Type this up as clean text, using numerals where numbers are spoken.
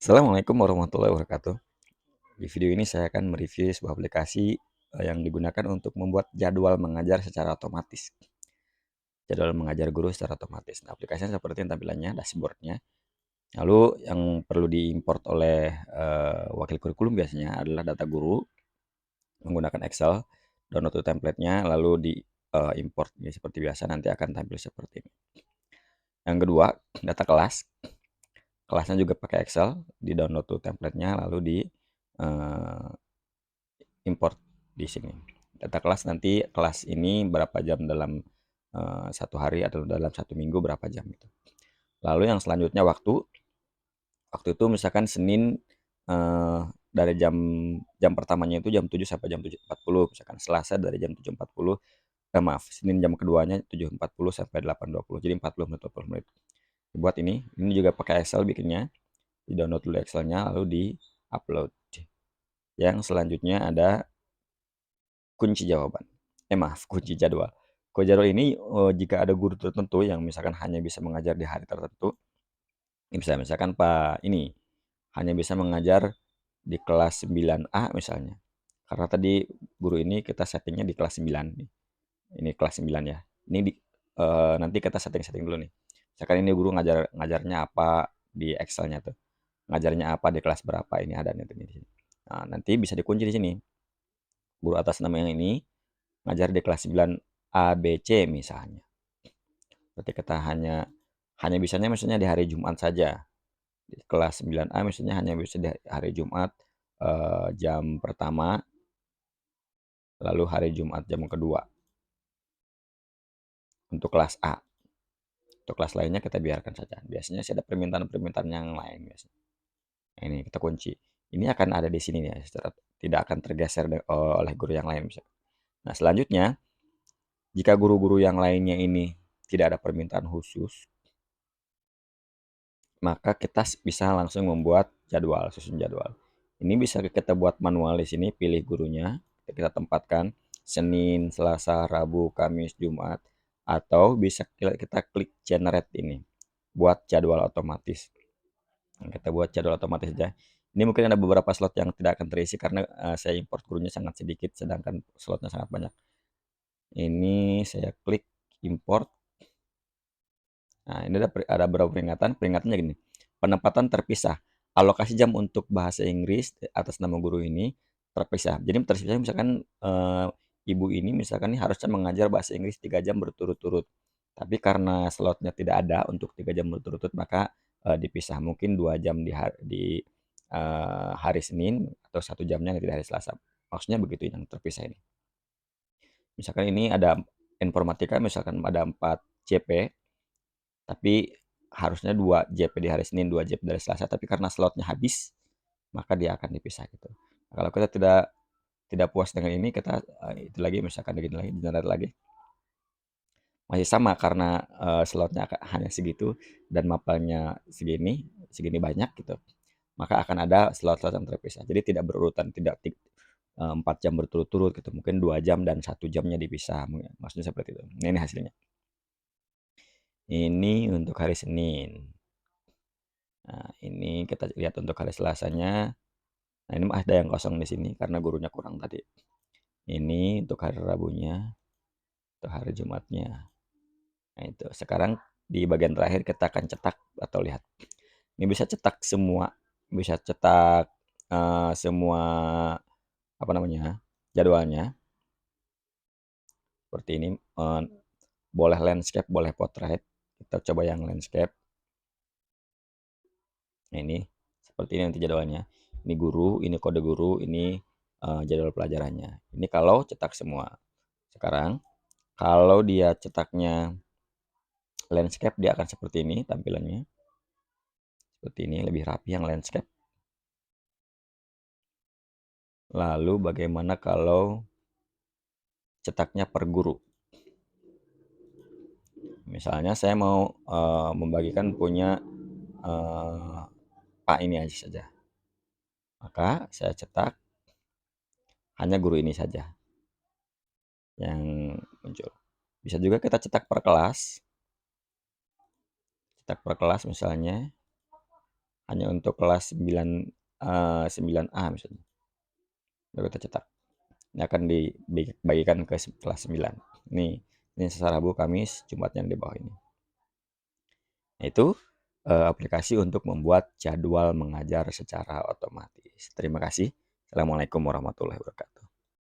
Assalamualaikum warahmatullahi wabarakatuh. Di video ini saya akan mereview sebuah aplikasi yang digunakan untuk membuat jadwal mengajar secara otomatis. Jadwal mengajar guru secara otomatis. Nah, aplikasinya seperti yang tampilannya, dashboardnya. Lalu yang perlu diimport oleh wakil kurikulum biasanya adalah data guru menggunakan Excel, download to template-nya, lalu di import. Ya, seperti biasa nanti akan tampil seperti ini. Yang kedua, data kelas. Kelasnya juga pakai Excel, di download to template-nya, lalu di eh, import di sini. Data kelas nanti kelas ini berapa jam dalam satu hari atau dalam satu minggu berapa jam gitu. Lalu yang selanjutnya waktu. Waktu itu misalkan Senin dari jam jam pertamanya itu jam 7 sampai jam 7.40, misalkan Selasa dari jam 7.40, maaf, Senin jam keduanya 7.40 sampai 8.20. Jadi 40 menit 40 menit. Dibuat ini juga pakai Excel bikinnya. Di-download dulu Excelnya lalu di-upload. Yang selanjutnya ada kunci jawaban. Maaf, kunci jadwal. Kunci jadwal ini jika ada guru tertentu yang misalkan hanya bisa mengajar di hari tertentu, misalkan Pak ini hanya bisa mengajar di kelas 9A misalnya. Karena tadi guru ini kita settingnya di kelas 9 nih. Ini kelas 9 ya. Ini nanti kita setting-setting dulu nih. Misalkan ini guru ngajarnya apa di Excelnya tuh. Ngajarnya apa di kelas berapa ini ada nih di sini. Nah, nanti bisa dikunci di sini. Guru atas nama yang ini ngajar di kelas 9 ABC misalnya. Berarti kita hanya bisanya misalnya di hari Jumat saja. Di kelas 9A misalnya hanya bisa di hari Jumat jam pertama, lalu hari Jumat jam kedua untuk kelas A. Untuk kelas lainnya kita biarkan saja. Biasanya sih ada permintaan-permintaan yang lain biasanya. Nah, ini kita kunci. Ini akan ada di sini ya, tidak akan tergeser oleh guru yang lain misalnya. Nah, selanjutnya jika guru-guru yang lainnya ini tidak ada permintaan khusus, maka kita bisa langsung membuat jadwal, susun jadwal. Ini bisa kita buat manual di sini, pilih gurunya, kita tempatkan Senin, Selasa, Rabu, Kamis, Jumat, atau bisa kita klik generate ini, buat jadwal otomatis. Kita buat jadwal otomatis aja. Ini mungkin ada beberapa slot yang tidak akan terisi karena saya import gurunya sangat sedikit, sedangkan slotnya sangat banyak. Ini saya klik import. Nah, ini ada beberapa peringatan. Peringatannya gini, penempatan terpisah. Alokasi jam untuk bahasa Inggris atas nama guru ini terpisah. Jadi terpisah misalkan ibu ini misalkan ini harusnya mengajar bahasa Inggris 3 jam berturut-turut. Tapi karena slotnya tidak ada untuk 3 jam berturut-turut, maka dipisah. Mungkin 2 jam di hari Senin atau 1 jamnya di hari Selasa. Maksudnya begitu yang terpisah ini. Misalkan ini ada informatika, misalkan ada 4 CP, tapi harusnya 2 JP di hari Senin, 2 JP dari Selasa, tapi karena slotnya habis, maka dia akan dipisah gitu. Nah, kalau kita tidak puas dengan ini, kita itu lagi misalkan begini lagi, generate lagi. Masih sama karena slotnya hanya segitu dan mapelnya segini, segini banyak gitu. Maka akan ada slot-slot yang terpisah. Jadi tidak berurutan, tidak 4 jam berturut-turut gitu. Mungkin 2 jam dan 1 jamnya dipisah. Maksudnya seperti itu. Nah, ini hasilnya. Ini untuk hari Senin. Nah, ini kita lihat untuk hari Selasanya. Nah, ini ada yang kosong di sini karena gurunya kurang tadi. Ini untuk hari Rabunya, untuk hari Jumatnya. Nah, itu. Sekarang di bagian terakhir kita akan cetak atau lihat. Ini bisa cetak semua, bisa cetak semua apa namanya? Jadwalnya. Seperti ini. Boleh landscape, boleh portrait. Kita coba yang landscape. Nah, ini seperti ini nanti jadwalnya. Ini guru, ini kode guru, ini jadwal pelajarannya. Ini kalau cetak semua. Sekarang kalau dia cetaknya landscape, dia akan seperti ini tampilannya. Seperti ini, lebih rapi yang landscape. Lalu bagaimana kalau cetaknya per guru? Misalnya saya mau membagikan punya Pak ini aja saja. Maka saya cetak hanya guru ini saja yang muncul. Bisa juga kita cetak per kelas. Cetak per kelas misalnya hanya untuk kelas 9A misalnya, baru kita cetak. Ini akan dibagikan ke kelas 9. Ini Selasa, Rabu, Kamis, Jumat yang di bawah ini. Itu aplikasi untuk membuat jadwal mengajar secara otomatis. Terima kasih. Assalamualaikum warahmatullahi wabarakatuh.